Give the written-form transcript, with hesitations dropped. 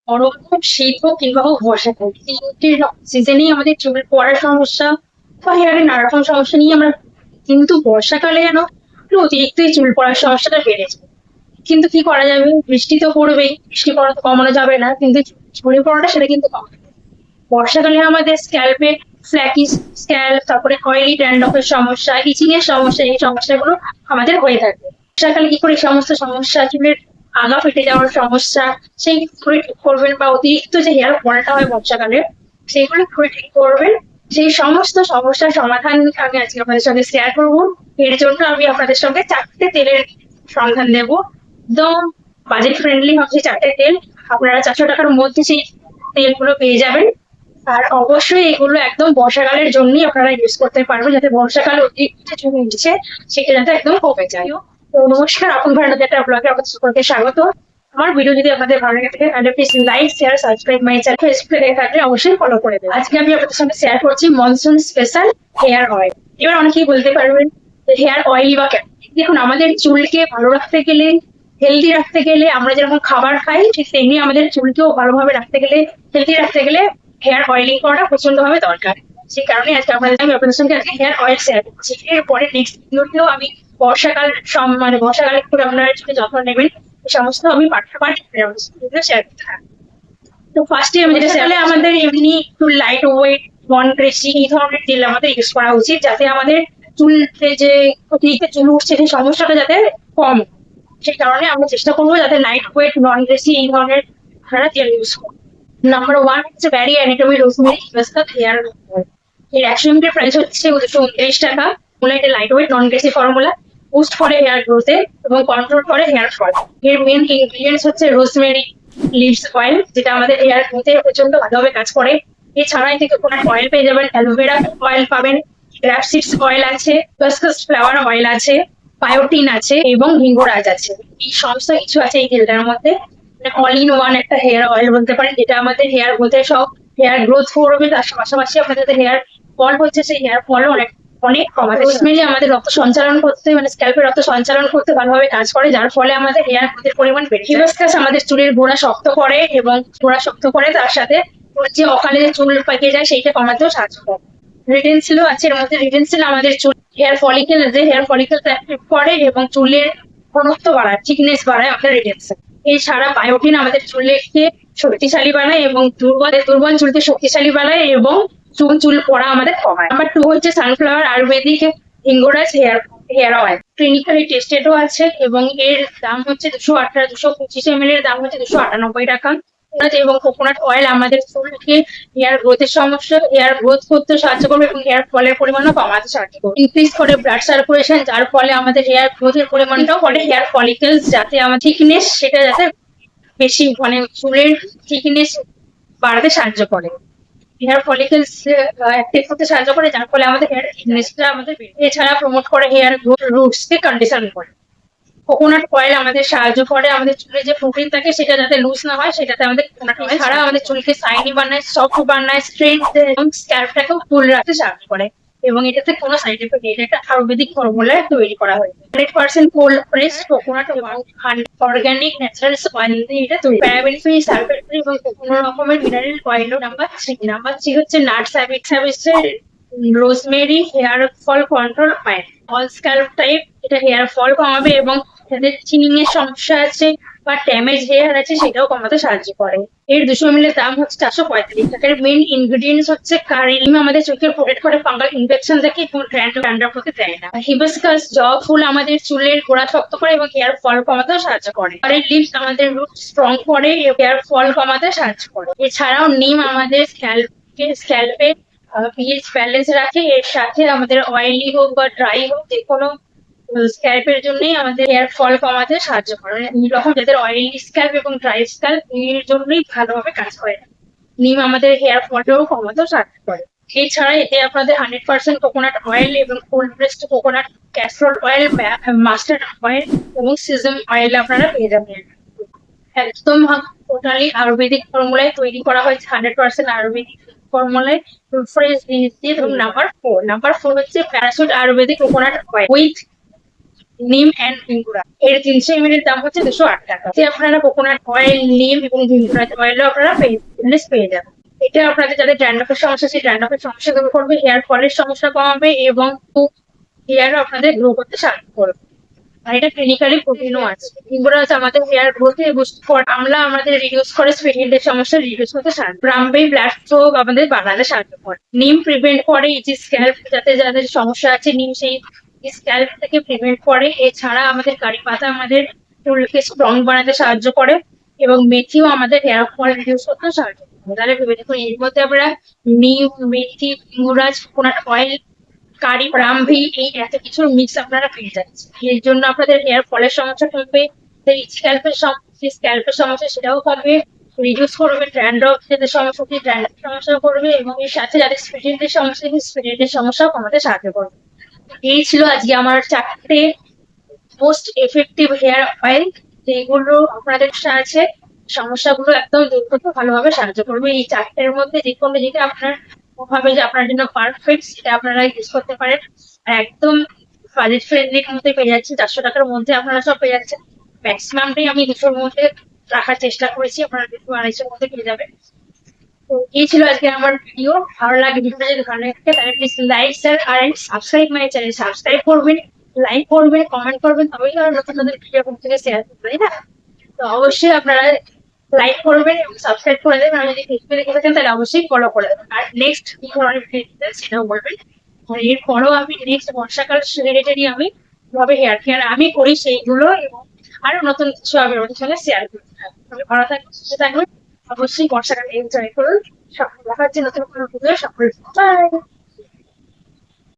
গরম হোক, শীত হোক কিংবা হোক বর্ষাকাল, তিনটির সিজনেই আমাদের চুলের পড়ার সমস্যা বা হেয়ারে নানা রকম সমস্যা নিয়ে আমরা, কিন্তু বর্ষাকালে যেন একটু অতিরিক্তই চুল পড়ার সমস্যাটা বেড়ে যায়। কিন্তু কি করা যাবে, বৃষ্টি তো পড়বেই, বৃষ্টি পড়া তো কমানো যাবে না, কিন্তু ঝরে পড়াটা সেটা কিন্তু কমানো যাবে। বর্ষাকালে আমাদের স্ক্যাল্পে ফ্ল্যাকি স্ক্যাল্প, তারপরে অয়েলি ড্যান্ড্রফের সমস্যা, ইচিং এর সমস্যা, এই সমস্যাগুলো আমাদের হয়ে থাকে। বর্ষাকালে কি করে এই সমস্ত সমস্যা, চুলের আগা ফেটে যাওয়ার সমস্যা, সেই করে ঠিক করবেন, বা অতিরিক্ত যে হেয়ার ফলটা হয় বর্ষাকালে সেইগুলো করে ঠিক করবেন, সেই সমস্ত সমস্যার সমাধান আমি আজকে আপনাদের সঙ্গে শেয়ার করবো। এর জন্য আমি আপনাদের সঙ্গে 4টে তেলের সন্ধান দেবো, একদম বাজেট ফ্রেন্ডলি হবে সেই 4টে তেল। আপনারা 400 টাকার মধ্যে সেই তেলগুলো পেয়ে যাবেন। আর অবশ্যই এগুলো একদম বর্ষাকালের জন্যই আপনারা ইউজ করতে পারবেন, যাতে বর্ষাকালে অতিরিক্ত যে চুল উঠছে সেটা যাতে একদম কমে যায়। তো নমস্কার, আপন ভারত একটা ব্লগে আপনাদের সকলকে স্বাগত। আমার ভিডিও যদি আপনাদের ভালো লেগে থাকে তাহলে please like, share, subscribe my channel. ফেসবুকে দেখে থাকলে অবশ্যই ফলো করে দেবেন। আজকে আমি আপনাদের সঙ্গে শেয়ার করছি মনসুন স্পেশাল হেয়ার অয়েল। এবার অনেকেই বলতে পারবেন হেয়ার অয়েলই বা কেন। দেখুন, আমাদের চুলকে ভালো রাখতে গেলে, হেলদি রাখতে গেলে, আমরা যেরকম খাবার খাই ঠিক তেমনি আমাদের চুলকেও ভালোভাবে রাখতে গেলে, হেলদি রাখতে গেলে হেয়ার অয়েলিং করাটা প্রচন্ড ভাবে দরকার। সেই কারণে আজকে আমি আপনাদের সঙ্গে আজকে হেয়ার অয়েল শেয়ার করছি। এরপরে নেক্সট ভিডিওতেও আমি বর্ষাকাল মানে বর্ষাকালে একটু আপনারা চুলে যত্ন নেবেন এই সমস্ত আমি পাঠাপাঠি শেয়ার করতে থাকি। তো ফার্স্টে আমি যেটা শেয়ার, আমাদের এমনি একটু লাইট ওয়েট নন গ্রেসি এই ধরনের তেল আমাদের ইউজ করা উচিত, যাতে আমাদের চুলতে যে অতিরিক্ত চুল উঠছে সেই সমস্যাটা যাতে কম। সেই কারণে আমরা চেষ্টা করবো যাতে লাইট ওয়েট নন গ্রেসি এই ধরনের আপনারা তেল ইউজ করুন। নাম্বার 1 হচ্ছে bare anatomy rosemary hibiscus hair oil. এর 100 ml এর প্রাইস হচ্ছে 229 টাকা। মূলত এটা লাইট ওয়েট নন গ্রেসি ফর্মুলা, বুস্ট করে হেয়ার গ্রোথে এবং কন্ট্রোল করে হেয়ার ফল। এর মেন ইনগ্রিডিয়েন্টস হচ্ছে রোজমেরি লিভস অয়েল, যেটা আমাদের হেয়ার গ্রোথে প্রচন্ড ভালোভাবে কাজ করে। এছাড়া এতে কোকোনাট অয়েল পেয়ে যাবেন, অ্যালোভেরা অয়েল পাবেন, গ্রাপ সিডস অয়েল আছে, হিবাস্কাস ফ্লাওয়ার অয়েল আছে, বায়োটিন আছে এবং ভিঙ্গোরাজ আছে। এই সমস্ত কিছু আছে এই তেলটার মধ্যে। অল ইন ওয়ান একটা হেয়ার অয়েল বলতে পারেন, যেটা আমাদের হেয়ার গ্রোথে সব হেয়ার গ্রোথ করবে, তার পাশাপাশি আপনাদের হেয়ার ফল হচ্ছে সেই হেয়ার ফলও অনেক অনেক কমাতে। রোজমেরি আমাদের রক্ত সঞ্চালন করতে, মানে স্ক্যাল্পের রক্ত সঞ্চালন করতে ভালোভাবে কাজ করে, যার ফলে আমাদের হেয়ার গ্রোথের পরিমাণ বেড়ে যায়। হিবাস্কাস আমাদের চুলের গোড়া শক্ত করে, এবং গোড়া শক্ত করে তার সাথে যে অকালে যে চুল পেকে যায় সেইটা কমাতেও সাহায্য করে। রিটেন্সিলও আছে এর মধ্যে। রিটেন্সিল আমাদের চুল হেয়ার ফলিকেল, যে হেয়ার ফলিকেল অ্যাক্টিভ করে এবং চুলের ঘনত্ব বাড়ায়, থিকনেস বাড়ায় আমাদের রিটেন্সিল। এছাড়া বায়োটিন আমাদের চুলকে শক্তিশালী বানায় এবং দুর্বল চুলকে শক্তিশালী বানায় এবং চুল পড়া আমাদের কমায়। নাম্বার 2 হচ্ছে sunflower Ayurvedic Bhringraj hair oil. Clinically টেস্টেডও আছে এবং এর দাম হচ্ছে 225 ml এর দাম হচ্ছে 298 টাকা। এবং কোকোনাট অয়েল আমাদের চুলকে হেয়ার গ্রোথের সমস্যা, হেয়ার গ্রোথ করতে সাহায্য করবে এবং হেয়ার ফলের পরিমাণও কমাতে সাহায্য করবে। ইনক্রিজ করে ব্লাড সার্কুলেশন, যার ফলে আমাদের হেয়ার গ্রোথের পরিমাণটাও করে, হেয়ার ফলিকেলস যাতে আমার থিকনেস সেটা যাতে বেশি, মানে চুলের থিকনেস বাড়াতে সাহায্য করে। হেয়ার ফলিকেলস অ্যাক্টিভ করতে সাহায্য করে, যার ফলে আমাদের হেয়ার থিকনেসটা আমাদের। এছাড়া প্রমোট করে হেয়ার রুটস কে কন্ডিশন করে। কোকোনাট অয়েল আমাদের সাহায্য করে আমাদের চুলে যে প্রোটিন থাকে সেটা যাতে লুজ না হয়, সেটাতে আমাদের কোকোনাট অয়েল ছাড়া আমাদের চুলকে শাইনি বানায়, সফট বানায়, স্ট্রেংথ এবং স্ক্যাল্পটাকেও কুল রাখতে সাহায্য করে। এবং এটাতে কোনো সাইড এফেক্ট নেই, এটা আয়ুর্বেদিক ফর্মুলায় তৈরি করা হয়েছে। 100% কোল্ড প্রেসড কোকোনাট এবং অর্গানিক ন্যাচারাল অয়েল দিয়ে এটা তৈরি। প্যারাবেন ফ্রি, সালফেট ফ্রি এবং কোনো রকমের মিনারেল অয়েল। নাম্বার 3 হচ্ছে নাটস হ্যাবিটসের rosemary hair fall control oil. All scalp type, এটা হেয়ার ফল কমাবে এবং যাদের চিনিং এর সমস্যা আছে বা ড্যামেজ হেয়ার আছে সেটাও কমাতে সাহায্য করে। এর 200 ml এর দাম হচ্ছে 435 টাকা। এর মেইন ইনগ্রেডিয়েন্টস হচ্ছে কারি লিম, আমাদের চোখের প্রোটেক্ট করে ফাঙ্গাল ইনফেকশন থেকে এবং ড্যান্ড্রফ হতে দেয় না। হিবিস্কাস জবা ফুল আমাদের চুলের গোড়া শক্ত করে এবং হেয়ার ফল কমাতেও সাহায্য করে। আর এই লিভস আমাদের রুট স্ট্রং করে, হেয়ার ফল কমাতে সাহায্য করে। এছাড়াও নিম আমাদের স্ক্যাল্পে পিএইচ ব্যালেন্স রাখে। এর সাথে আমাদের অয়েলি হোক বা ড্রাই হোক যে কোনো স্ক্যাল্পের জন্যই আমাদের হেয়ার ফল কমাতে সাহায্য করে। এই রকম যাদের অয়েলি স্ক্যাল্প এবং ড্রাই স্ক্যাল্প এর জন্যই ভালোভাবে কাজ করে। নিম আমাদের হেয়ার ফলটাও কমাতেও সাহায্য করে। এছাড়া এতে আপনাদের 100% কোকোনাট অয়েল এবং cold pressed coconut castor oil, mustard oil এবং সিজম অয়েল আপনারা পেয়ে যাবেন। একদম টোটালি আয়ুর্বেদিক ফর্মুলায় তৈরি করা হয়েছে, 100% আয়ুর্বেদিক ফর্মুলায় ফ্রেশ জিনিস দিয়ে। এবং নাম্বার 4 হচ্ছে parachute Ayurvedic coconut oil with নিম অ্যান্ড ভিঙ্গুরা। এর 300 ml এর দাম হচ্ছে 208 টাকা। আপনারা কোকোনাট অয়েল, নিম এবং ভিঙ্গুরা অয়েলও আপনারা পেয়ে যাবেন। এটা আপনাদের যাদের ড্যান্ড্রফের সমস্যা, সেই ড্যান্ড্রফের সমস্যা দূর করবে, হেয়ার ফলের সমস্যা কমাবে এবং হেয়ারও আপনাদের গ্রো করতে সাহায্য করবে। আর এটা ক্লিনিক্যালি প্রোটিনও আছে। এগুলো হচ্ছে আমাদের হেয়ার গ্রোথে বুস্ট করে। আমলা আমাদের রিডিউস করে, স্পেশালদের সমস্যা রিডিউস করতে সাহায্য। ব্রাহ্মী ব্লাড ফ্লো আমাদের বাড়াতে সাহায্য করে। নিম প্রিভেন্ট করে ইজি স্ক্যাল্প, যাতে যাদের সমস্যা আছে নিম সেই স্ক্যাল্প থেকে প্রিভেন্ট করে। এছাড়া আমাদের কারি পাতা আমাদের চুলকে স্ট্রং বানাতে সাহায্য করে এবং মেথিও আমাদের হেয়ার ফল রিডিউস করতে সাহায্য করে। তাহলে ভেবে দেখুন, এর মধ্যে আমরা নিম, মেথি, লিঙ্গুরাজ, কোকোনাট অয়েল, কারি, ব্রাহ্মী, এই এত কিছুর মিক্স আপনারা পেয়ে যাচ্ছে। এর জন্য আপনাদের হেয়ার ফলের সমস্যা কমবে, স্ক্যাল্পের সমস্যা সেটাও কমবে, রিডিউস করবে, ড্যান্ড্রফ যাদের সমস্যা, ড্যান্ড্রফ সমস্যা করবে এবং এর সাথে যাদের স্পিডেন্টের সমস্যা, স্পিডেন্টের সমস্যাও কমাতে সাহায্য করবে। এই ছিল আজকে আমার 4টে মোস্ট এফেক্টিভ হেয়ার অয়েল, যেগুলো আপনাদের আছে সমস্যাগুলো একদম দূর করতে ভালোভাবে সাহায্য করবে। এই 4টের মধ্যে যে কোনো যেটা আপনার ভাবে যে আপনার জন্য পারফেক্ট, সেটা আপনারা ইউজ করতে পারেন। আর একদম বাজেট ফ্রেন্ডলি মধ্যে পেয়ে যাচ্ছেন, 400 টাকার মধ্যে আপনারা সব পেয়ে যাচ্ছেন। ম্যাক্সিমামটাই আমি 200-র মধ্যে রাখার চেষ্টা করেছি, আপনারা 200-250-র মধ্যে পেয়ে যাবেন। তো এই ছিল আজকে আমার ভিডিও। ভালো লাগে ভিডিওটা যদি ভালো লাগে তাহলে প্লিজ লাইক, শেয়ার আর সাবস্ক্রাইব মাই চ্যানেল। সাবস্ক্রাইব করবেন, লাইক করবেন, কমেন্ট করবেন, তবেই আর নতুন নতুন ভিডিও থেকে শেয়ার করবেন, তাই না? তো অবশ্যই আপনারা লাইক করবেন এবং সাবস্ক্রাইব করে দেবেন। আর যদি ফেসবুকে দেখে থাকেন তাহলে অবশ্যই ফলো করে দেবেন। আর নেক্সট কি ধরনের ভিডিও দিতে সেটাও বলবেন। আর এরপরও আমি নেক্সট বর্ষাকাল রিলেটেডই আমি কিভাবে হেয়ার কেয়ার আমি করি সেইগুলো এবং আরো নতুন কিছু আমি ওদের সঙ্গে শেয়ার করি। ভালো থাকবেন, সুস্থ থাকবেন, অবশ্যই বর্ষাকাল এনজয় করুন। সকল দেখা হচ্ছে নতুন কোনো ভিডিও। সকল বাই।